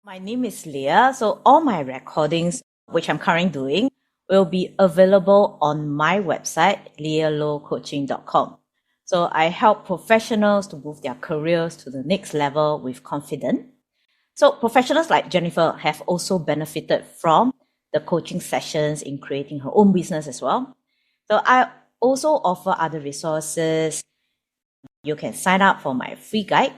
My name is Leah. So all my recordings, which I'm currently doing, will be available on my website, leahlocoaching.com. So I help professionals to move their careers to the next level with confidence. So professionals like Jennifer have also benefited from the coaching sessions in creating her own business as well. So I also offer other resources. You can sign up for my free guide,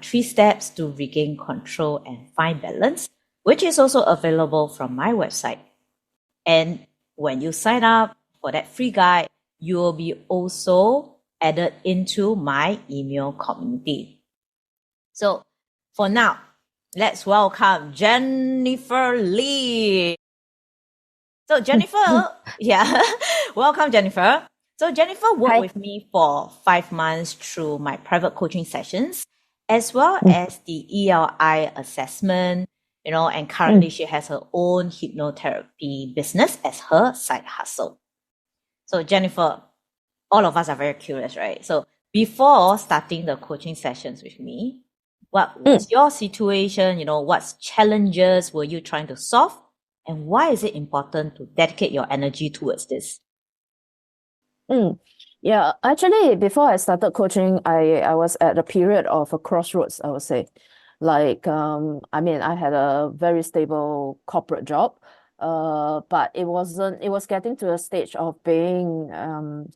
3 steps to regain control and find balance, which is also available from my website. And when you sign up for that free guide, you will be also added into my email community. So for now, let's welcome Jennifer Lee. So Jennifer, yeah, welcome Jennifer. So Jennifer worked Hi. with me for 5 months through my private coaching sessions, as well Mm, as the ELI assessment, and mm, currently she has her own hypnotherapy business as her side hustle. So Jennifer, all of us are very curious, right? So before starting the coaching sessions with me, what mm, was your situation? What challenges were you trying to solve? And why is it important to dedicate your energy towards this? mm. Yeah, actually, before I started coaching, I was at a period of a crossroads, I would say. I had a very stable corporate job, but it was getting to a stage of being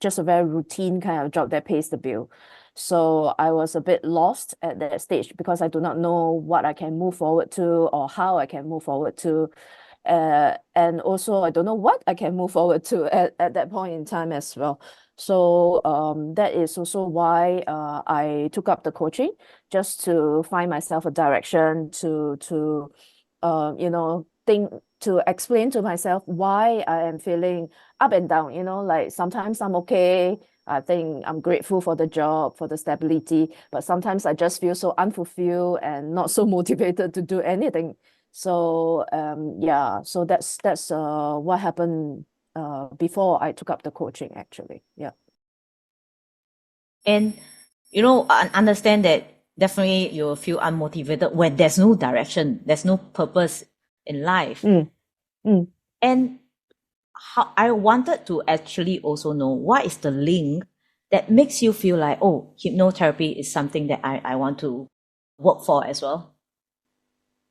just a very routine kind of job that pays the bill. So I was a bit lost at that stage because I do not know what I can move forward to or how I can move forward to. And also, I don't know what I can move forward to at that point in time as well. So that is also why I took up the coaching, just to find myself a direction think to explain to myself why I am feeling up and down. Like sometimes I'm okay. I think I'm grateful for the job, for the stability, but sometimes I just feel so unfulfilled and not so motivated to do anything. So yeah, so that's what happened before I took up the coaching actually. Yeah. And, understand that definitely you'll feel unmotivated when there's no direction, there's no purpose in life. Mm, mm. And I wanted to actually also know what is the link that makes you feel like, oh, hypnotherapy is something that I want to work for as well.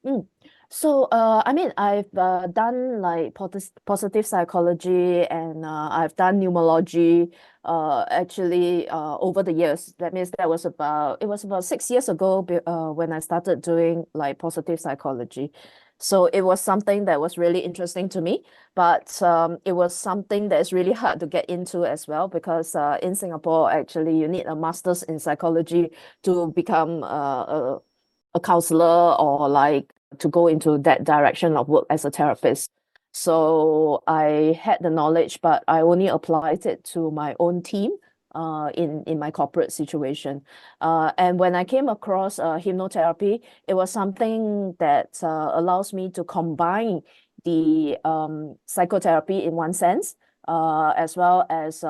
Mm. So, I've done like positive psychology and I've done numerology actually over the years. That means it was about 6 years ago when I started doing like positive psychology. So it was something that was really interesting to me, but it was something that is really hard to get into as well because in Singapore, actually, you need a master's in psychology to become a counselor or like to go into that direction of work as a therapist. So I had the knowledge, but I only applied it to my own team in my corporate situation. And when I came across hypnotherapy, it was something that allows me to combine the psychotherapy in one sense, as well as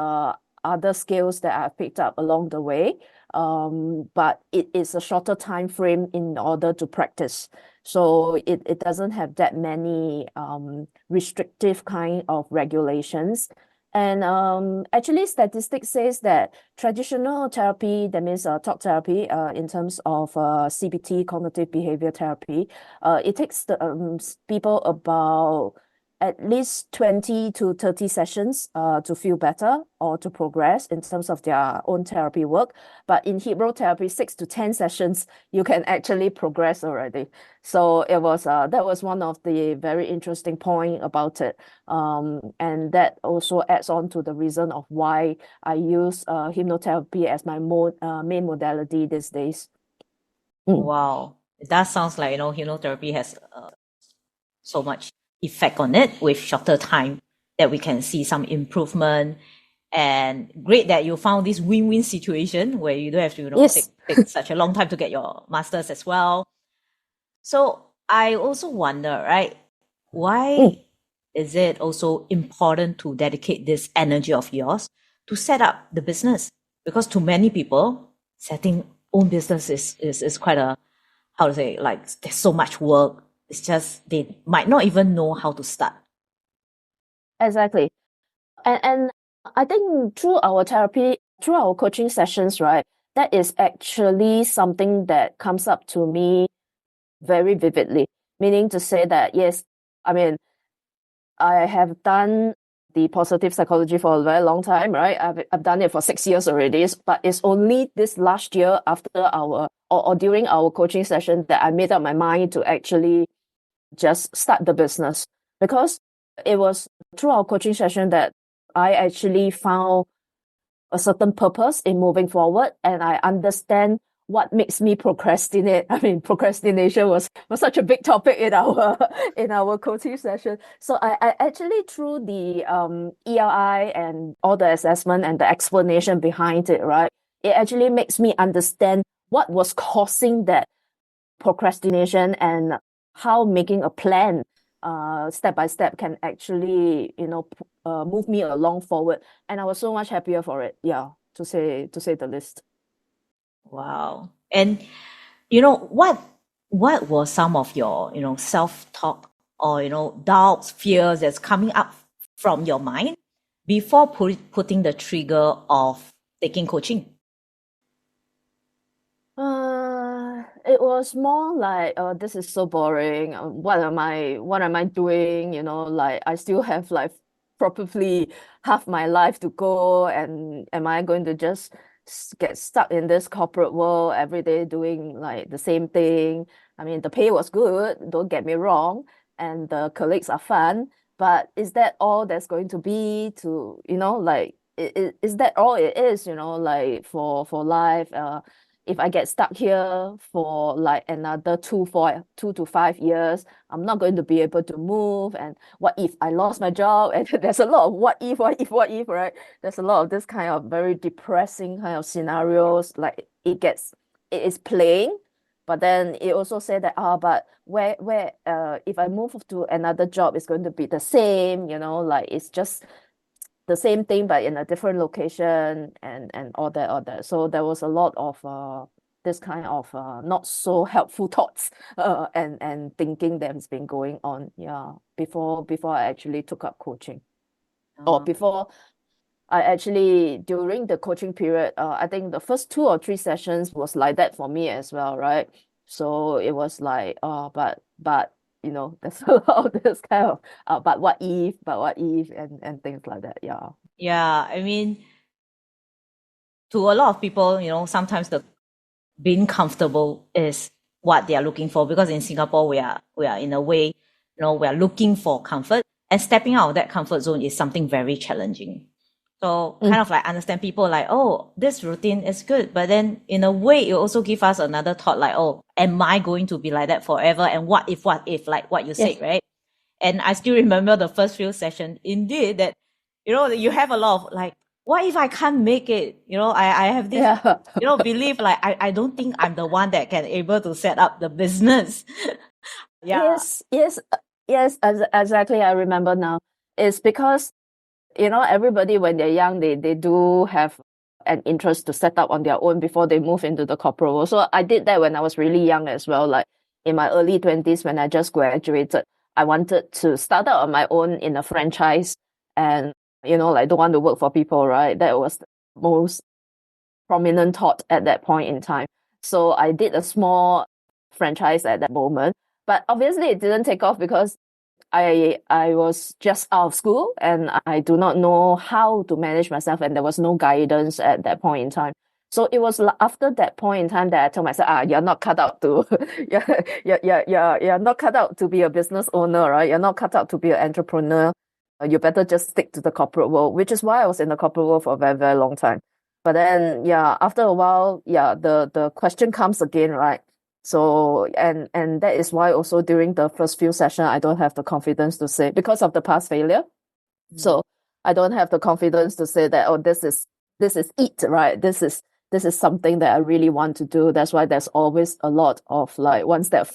other skills that I've picked up along the way, but it is a shorter time frame in order to practice. So it doesn't have that many restrictive kind of regulations. And actually, statistics says that traditional therapy, that means talk therapy, in terms of CBT, cognitive behavior therapy, it takes the people about at least 20 to 30 sessions to feel better or to progress in terms of their own therapy work. But in hypnotherapy, 6 to 10 sessions, you can actually progress already. So that was one of the very interesting point about it. And that also adds on to the reason of why I use hypnotherapy as my main modality these days. Mm. Wow. That sounds like, hypnotherapy has so much effect on it with shorter time that we can see some improvement. And great that you found this win-win situation where you don't have to, Yes. take such a long time to get your master's as well. So I also wonder, right? Mm. Why is it also important to dedicate this energy of yours to set up the business? Because to many people, setting own business is quite a, how to say, like there's so much work, It's just they might not even know how to start. Exactly. And I think through our therapy, through our coaching sessions, right, that is actually something that comes up to me very vividly. Meaning to say that, yes, I mean, I have done the positive psychology for a very long time, right? I've done it for 6 years already, but it's only this last year after our or during our coaching session that I made up my mind to actually just start the business, because it was through our coaching session that I actually found a certain purpose in moving forward, and I understand what makes me procrastinate. I mean, procrastination was such a big topic in our in our coaching session. So I actually, through the ELI and all the assessment and the explanation behind it, right, it actually makes me understand what was causing that procrastination, and how making a plan step by step can actually, move me along forward. And I was so much happier for it, yeah, to say the least. Wow. And you know what was some of your, self-talk or, doubts, fears that's coming up from your mind before putting the trigger of taking coaching? It was more like, this is so boring. What am I doing? Like, I still have like probably half my life to go, and am I going to just get stuck in this corporate world every day doing like the same thing? I mean, the pay was good, don't get me wrong, and the colleagues are fun, but is that all there's going to be to, like, is that all it is, like for life? If I get stuck here for like another 2 to 5 years, I'm not going to be able to move. And what if I lost my job? And there's a lot of what if, right? There's a lot of this kind of very depressing kind of scenarios. Like it is playing, but then it also said that, but where if I move to another job, it's going to be the same, like it's just the same thing but in a different location, and all that. So there was a lot of this kind of not so helpful thoughts and thinking that's been going on, yeah, before I actually took up coaching, or Uh, before I actually, during the coaching period, I think the first 2 or 3 sessions was like that for me as well, right? So it was like, but there's a lot of this kind of, but what if, and things like that, yeah. yeah, I mean, to a lot of people, sometimes the being comfortable is what they are looking for, because in Singapore we are in a way, we are looking for comfort, and stepping out of that comfort zone is something very challenging. So Mm, kind of like understand people like, oh, this routine is good, but then in a way it also give us another thought like, oh, am I going to be like that forever? And what if, like what you said, yes. right? And I still remember the first few sessions, indeed, that, you have a lot of like, what if I can't make it? I have this, Yeah. belief, like, I don't think I'm the one that can able to set up the business. Yeah. Yes, exactly. I remember now. It's because, everybody when they're young, they do have an interest to set up on their own before they move into the corporate world. So I did that when I was really young as well. Like in my early 20s, when I just graduated, I wanted to start out on my own in a franchise, and, like, don't want to work for people, right? That was the most prominent thought at that point in time. So I did a small franchise at that moment, but obviously it didn't take off because I was just out of school, and I do not know how to manage myself, and there was no guidance at that point in time. So it was after that point in time that I told myself, you're not cut out to you're not cut out to be a business owner, right? You're not cut out to be an entrepreneur. You better just stick to the corporate world, which is why I was in the corporate world for a very, very long time. But then, yeah, after a while, yeah, the question comes again, right? So, and that is why also during the first few sessions, I don't have the confidence to say, because of the past failure. Mm. So I don't have the confidence to say that, oh, this is it, right? This is something that I really want to do. That's why there's always a lot of like one step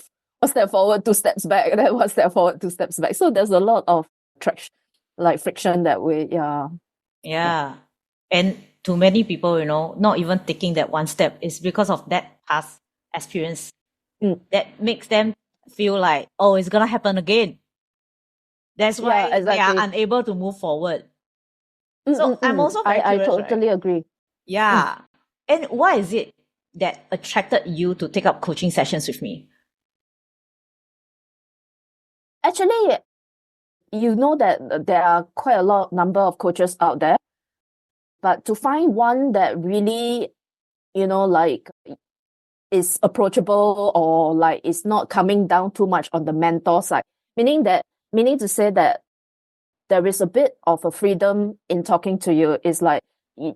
forward, 2 steps back, and then 1 step forward, 2 steps back. So there's a lot of traction, like friction that we, yeah. Yeah. And to many people, not even taking that one step is because of that past experience Mm, that makes them feel like, oh, it's gonna happen again. That's Yeah, why they are exactly. unable to move forward. So I'm also very I curious, right? totally agree. Mm. Yeah. And why is it that attracted you to take up coaching sessions with me? Actually, you know that there are quite a lot number of coaches out there, but to find one that really, like is approachable or like is not coming down too much on the mentor side, meaning to say that there is a bit of a freedom in talking to you. Is like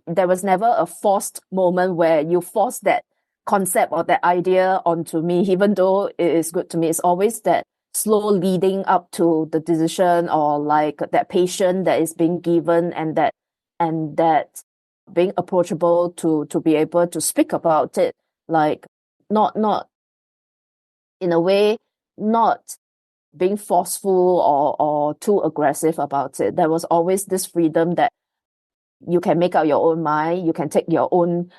there was never a forced moment where you force that concept or that idea onto me, even though it is good to me. It's always that slow leading up to the decision, or like that patient that is being given, and that being approachable to be able to speak about it, like not in a way, not being forceful or too aggressive about it. There was always this freedom that you can make up your own mind, you can take your own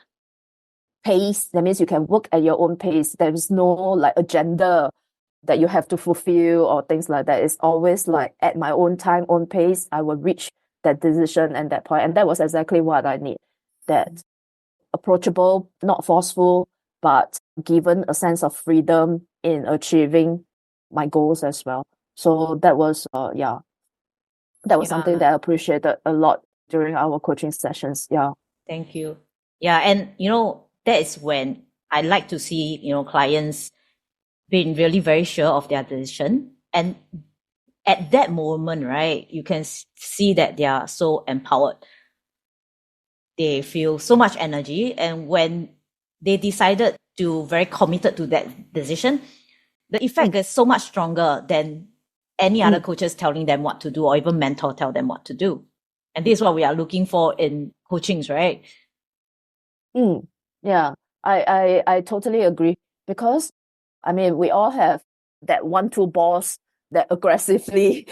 pace. That means you can work at your own pace. There is no like agenda that you have to fulfill or things like that. It's always like at my own time, own pace, I will reach that decision and that point. And that was exactly what I need. That approachable, not forceful, but given a sense of freedom in achieving my goals as well. So that was that was something Yeah, that I appreciated a lot during our coaching sessions. Yeah. thank you. Yeah, and that is when I like to see, clients being really very sure of their decision. And at that moment, right, you can see that they are so empowered. They feel so much energy. And when they decided to very committed to that decision, the effect is so much stronger than any other coaches telling them what to do, or even mentor tell them what to do. And this is what we are looking for in coachings, right? Yeah, I totally agree, because I mean we all have that one-two boss that aggressively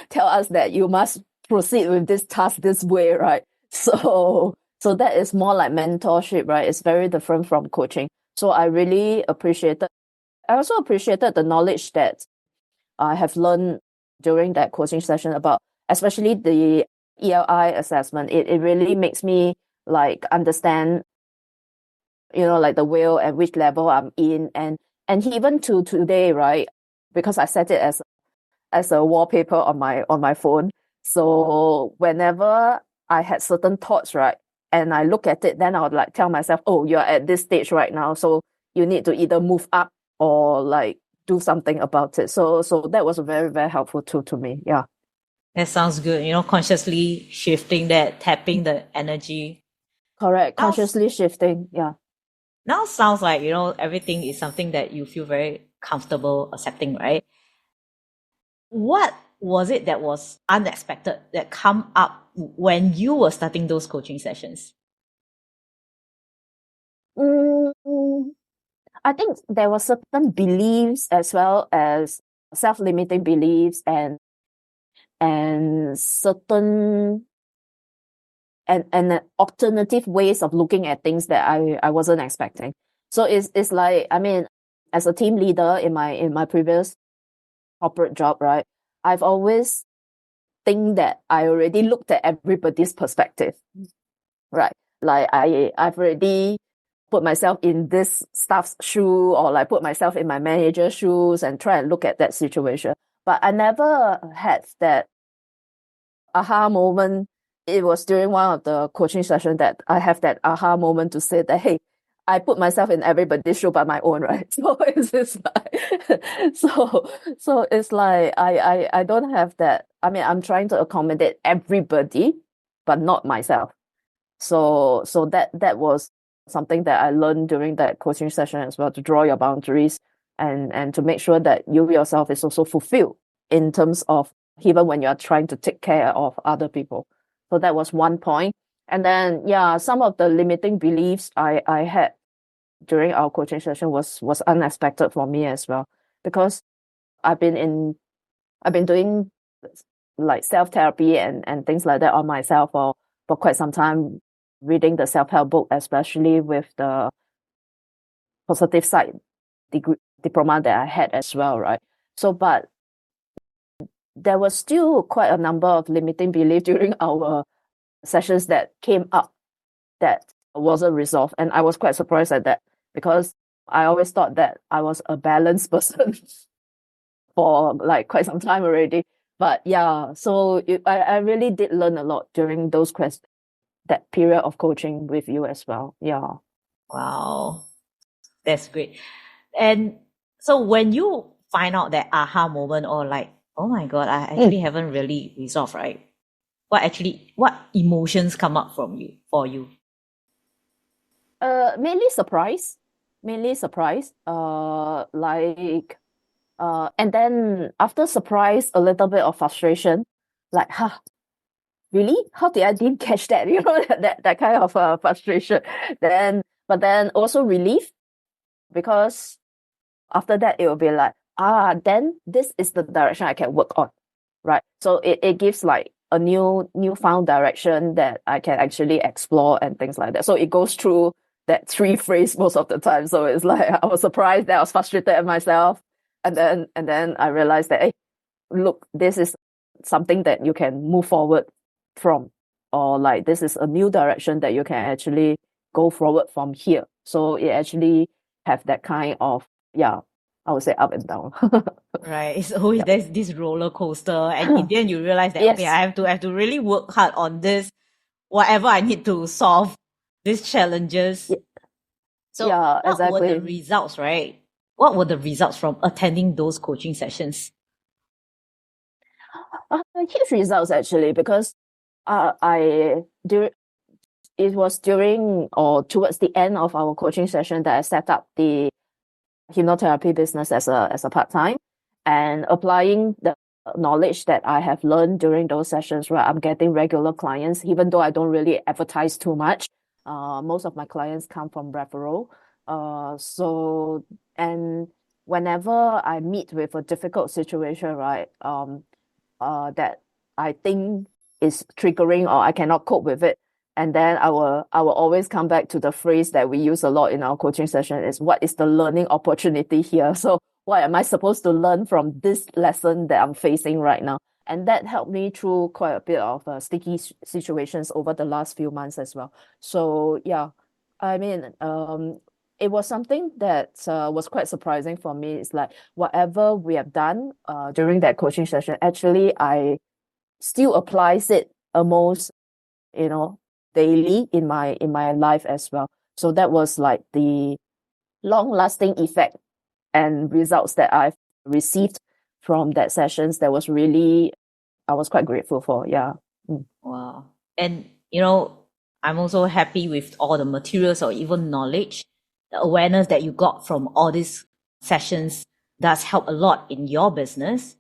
tell us that you must proceed with this task this way, right? So that is more like mentorship, right? It's very different from coaching. So I also appreciated the knowledge that I have learned during that coaching session about, especially the ELI assessment. It really makes me like understand, like the will and which level I'm in, and even to today, right? Because I set it as a wallpaper on my phone. So whenever I had certain thoughts, right, and I look at it, then I would like tell myself, oh, you're at this stage right now, so you need to either move up or like do something about it. So that was very, very helpful too to me. Yeah. That sounds good. Consciously shifting that, tapping the energy. Correct. Now, Consciously shifting. Yeah. now sounds like, everything is something that you feel very comfortable accepting, right? What was it that was unexpected that come up when you were starting those coaching sessions? Mm, I think there were certain beliefs as well as self-limiting beliefs, and certain and alternative ways of looking at things that I wasn't expecting. So it's like, I mean, as a team leader in my previous corporate job, right? I've always think that I already looked at everybody's perspective, right? Like I've already put myself in this staff's shoe, or like put myself in my manager's shoes and try and look at that situation. But I never had that aha moment. It was during one of the coaching sessions that I have that aha moment to say that, hey, I put myself in everybody's shoe but my own, right? So it's just like, so it's like I don't have that. I mean, I'm trying to accommodate everybody, but not myself. So that was something that I learned during that coaching session as well, to draw your boundaries, and to make sure that you yourself is also fulfilled in terms of even when you're trying to take care of other people. So that was one point. And then yeah, some of the limiting beliefs I had during our coaching session was unexpected for me as well, because I've been in I've been doing like self-therapy and things like that on myself for quite some time, reading the self-help book, especially with the positive side diploma that I had as well, right? So, but there was still quite a number of limiting beliefs during our sessions that came up that wasn't resolved. And I was quite surprised at that because I always thought that I was a balanced person for like quite some time already. But yeah, so I really did learn a lot during that period of coaching with you as well. Yeah. Wow, that's great. And so when you find out that aha moment or like, oh my God, I actually haven't really resolved, right? What emotions come up for you? Mainly surprise. And then after surprise, a little bit of frustration, like, huh, really? How did I didn't catch that? You know, that kind of frustration. But then also relief, because after that it will be like, then this is the direction I can work on, right? So it gives like a newfound direction that I can actually explore and things like that. So it goes through that three phrase most of the time. So it's like I was surprised that I was frustrated at myself, and then I realized that, hey, look, this is something that you can move forward from, or like this is a new direction that you can actually go forward from here. So it actually have that kind of, yeah, I would say up and down. Right. It's always Yeah. there's this roller coaster. And in the end you realize that okay, Yes. I have to really work hard on this, whatever I need to solve these challenges. So Yeah, what were the exactly. results, right? What were the results from attending those coaching sessions? Huge results actually, because I do. It was during or towards the end of our coaching session that I set up the hypnotherapy business as a part-time, and applying the knowledge that I have learned during those sessions, right? I'm getting regular clients, even though I don't really advertise too much. Most of my clients come from referral. So, and whenever I meet with a difficult situation, right, that I think is triggering or I cannot cope with it, and then I will always come back to the phrase that we use a lot in our coaching session is, what is the learning opportunity here? So what am I supposed to learn from this lesson that I'm facing right now? And that helped me through quite a bit of sticky situations over the last few months as well. So yeah, I mean, it was something that was quite surprising for me. It's like whatever we have done during that coaching session, actually I still applies it almost, you know, daily in my life as well. So that was like the long lasting effect and results that I've received from that sessions. That was really, I was quite grateful for. Yeah. Mm. Wow. And I'm also happy with all the materials or even knowledge, the awareness that you got from all these sessions does help a lot in your business.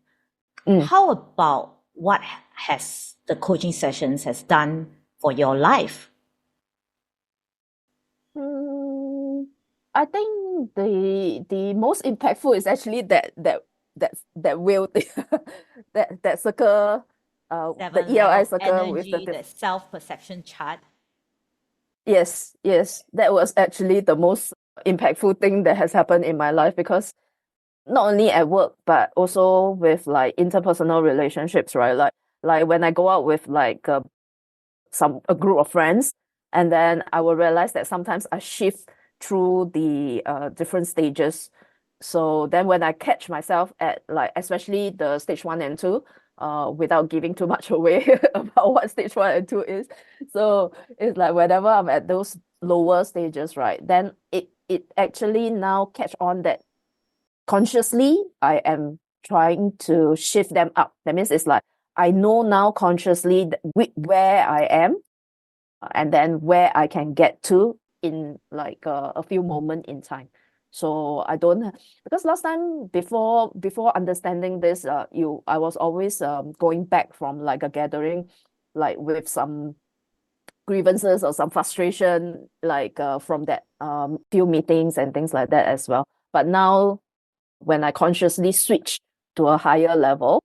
Mm. How about what has the coaching sessions has done for your life? I think the most impactful is actually that wheel thing, that circle, the Seven ELI levels circle with energy, the self-perception chart. yes, that was actually the most impactful thing that has happened in my life, because not only at work but also with like interpersonal relationships, right? Like when I go out with like a group of friends, and then I will realize that sometimes I shift through the different stages. So then when I catch myself at like especially the stage 1 and 2, without giving too much away about what stage 1 and 2 is. So it's like whenever I'm at those lower stages, right, then it actually now catch on that consciously I am trying to shift them up. That means it's like I know now consciously where I am, and then where I can get to in like a few moments in time. So I don't, because last time before understanding this, I was always going back from like a gathering, like with some grievances or some frustration, like from that few meetings and things like that as well. But now when I consciously switch to a higher level,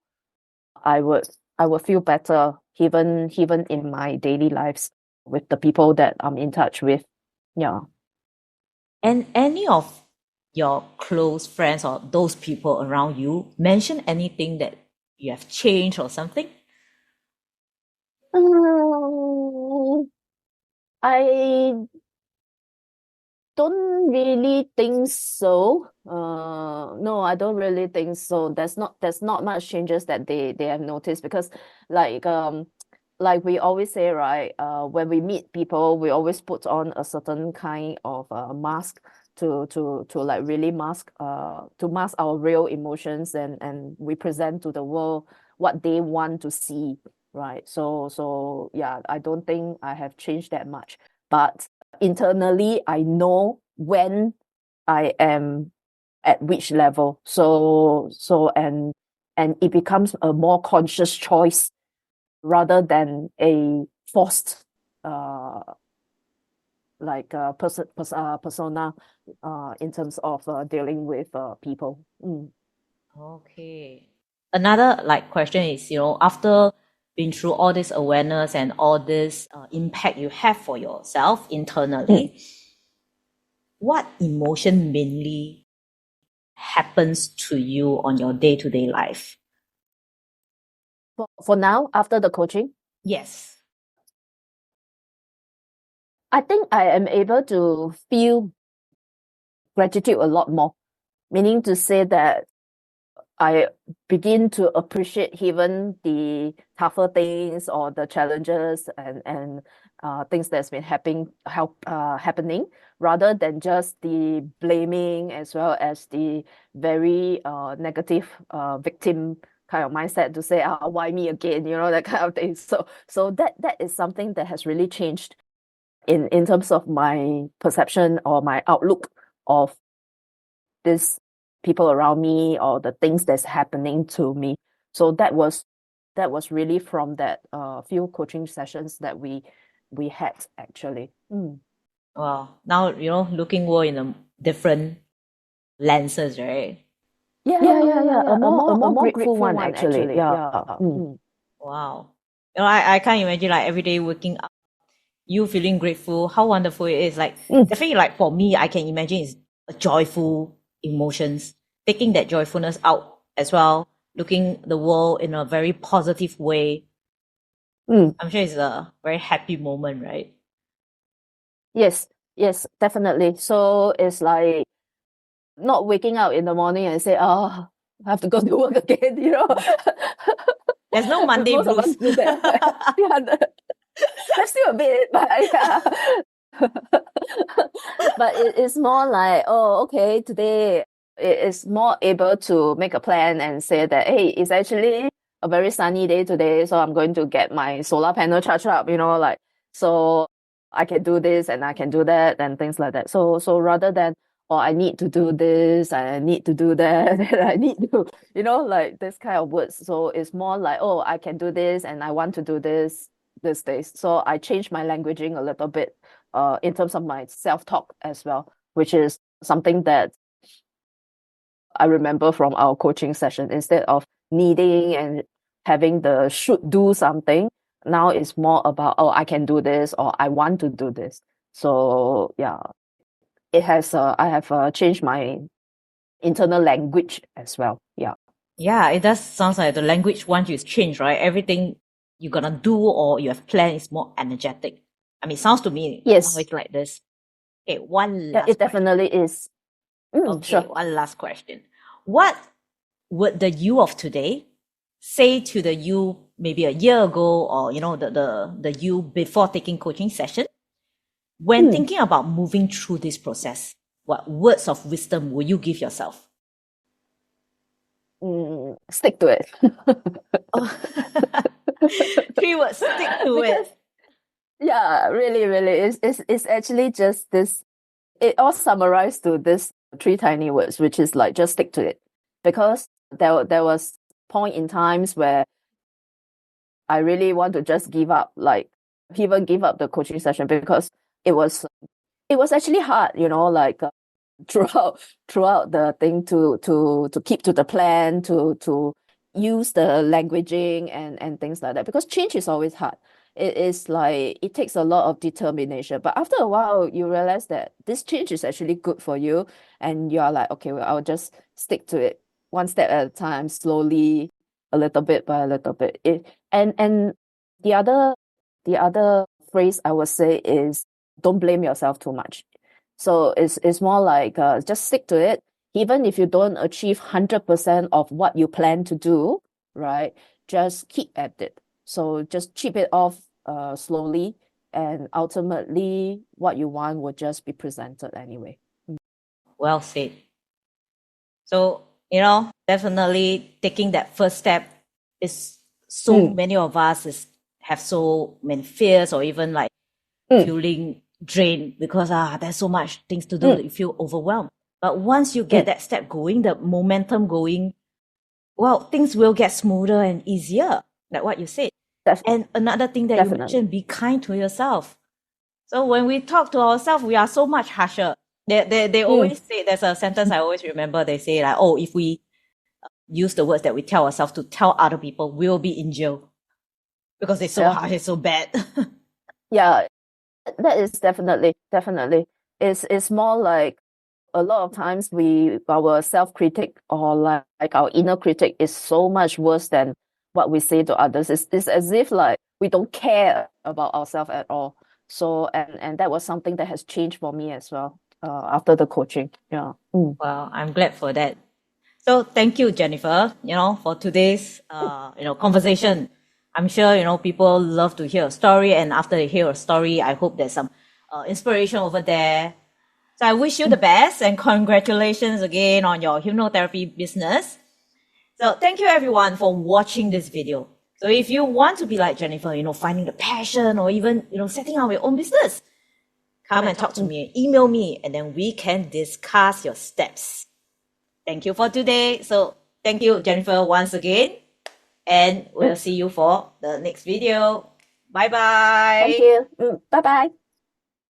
I would I would feel better even in my daily lives with the people that I'm in touch with. Yeah. And any of your close friends or those people around you mention anything that you have changed or something? Um, I don't really think so. No, I don't really think so. There's not much changes that they have noticed because like like we always say, right? When we meet people, we always put on a certain kind of mask to like really mask our real emotions and we present to the world what they want to see, right? So yeah, I don't think I have changed that much. But internally, I know when I am at which level. And it becomes a more conscious choice rather than a forced uh persona in terms of dealing with people. Okay. Another like question is, after being through all this awareness and all this impact you have for yourself internally, what emotion mainly happens to you on your day-to-day life? For now, after the coaching, Yes. I think I am able to feel gratitude a lot more, meaning to say that I begin to appreciate even the tougher things or the challenges and things that's been happening rather than just the blaming as well as the very negative victim kind of mindset to say, why me again, that kind of thing. So that is something that has really changed in terms of my perception or my outlook of this people around me or the things that's happening to me. So that was really from that few coaching sessions that we had actually. Well, now, looking more in a different lenses, right? Yeah. A more grateful Grateful one one, actually. actually. Yeah. Yeah. Wow. I can't imagine like every day waking up, you feeling grateful, how wonderful it is. Like, definitely, like for me, I can imagine it's a joyful emotions, taking that joyfulness out as well, looking the world in a very positive way. Mm. I'm sure it's a very happy moment, right? Yes, definitely. So it's like not waking up in the morning and say, oh, I have to go to work again. There's no Monday Most of us blues. do that. Yeah, there's still a bit, but yeah. But it's more like, oh, okay, today it is more able to make a plan and say that, hey, it's actually a very sunny day today, so I'm going to get my solar panel charged up, like, so I can do this and I can do that and things like that. So rather than, oh, I need to do this, I need to do that, and I need to, like this kind of words. So it's more like, oh, I can do this and I want to do this these days. So I changed my languaging a little bit in terms of my self-talk as well, which is something that I remember from our coaching session. Instead of needing and having the should do something, now it's more about, oh, I can do this or I want to do this. So yeah, I have changed my internal language as well. Yeah. Yeah, it does sounds like the language once you change, right? Everything you're gonna do or you have planned is more energetic. I mean, it sounds to me now Yes, it's like this. Okay, one yeah, last it question. definitely is. Okay, Sure. one last question. What would the you of today say to the you maybe a year ago or the you before taking coaching session when Mm, thinking about moving through this process? What words of wisdom will you give yourself? Stick to it. Oh, 3 words, stick to Because it. yeah, really, it's actually just this. It all summarized to this three tiny words, which is like just stick to it. Because there was point in times where I really want to just give up, like even give up the coaching session because it was it was actually hard, like throughout throughout the thing to keep to the plan, to use the languaging and things like that, because change is always hard. it is like it takes a lot of determination. But after a while, you realize that this change is actually good for you, and you are like, okay, well, I'll just stick to it one step at a time, slowly, a little bit by a little bit. And the other phrase I would say is don't blame yourself too much. So it's more like just stick to it. Even if you don't achieve 100% of what you plan to do, right? Just keep at it. So just chip it off slowly, and ultimately what you want will just be presented anyway. Well said. So, definitely taking that first step is so many of us have so many fears or even like feeling drained because there's so much things to do that you feel overwhelmed. But once you get that step going, the momentum going, well, things will get smoother and easier, like what you said. And another thing that you mentioned, be kind to yourself. So when we talk to ourselves, we are so much harsher. They always say, there's a sentence I always remember, they say like, oh, if we use the words that we tell ourselves to tell other people, we'll be in jail. Because it's so harsh, it's so bad. Yeah, that is definitely. It's more like a lot of times our self-critic or like our inner critic is so much worse than what we say to others. It's as if like we don't care about ourselves at all. So and that was something that has changed for me as well after the coaching. Yeah. Well, I'm glad for that. So thank you, Jennifer, for today's, conversation. I'm sure, people love to hear a story. And after they hear a story, I hope there's some inspiration over there. So I wish you the best and congratulations again on your hypnotherapy business. So thank you everyone for watching this video. So if you want to be like Jennifer, finding the passion or even, setting up your own business, come and talk to me, email me, and then we can discuss your steps. Thank you for today. So thank you, Jennifer, once again. And we'll see you for the next video. Bye-bye. Thank you. Bye-bye.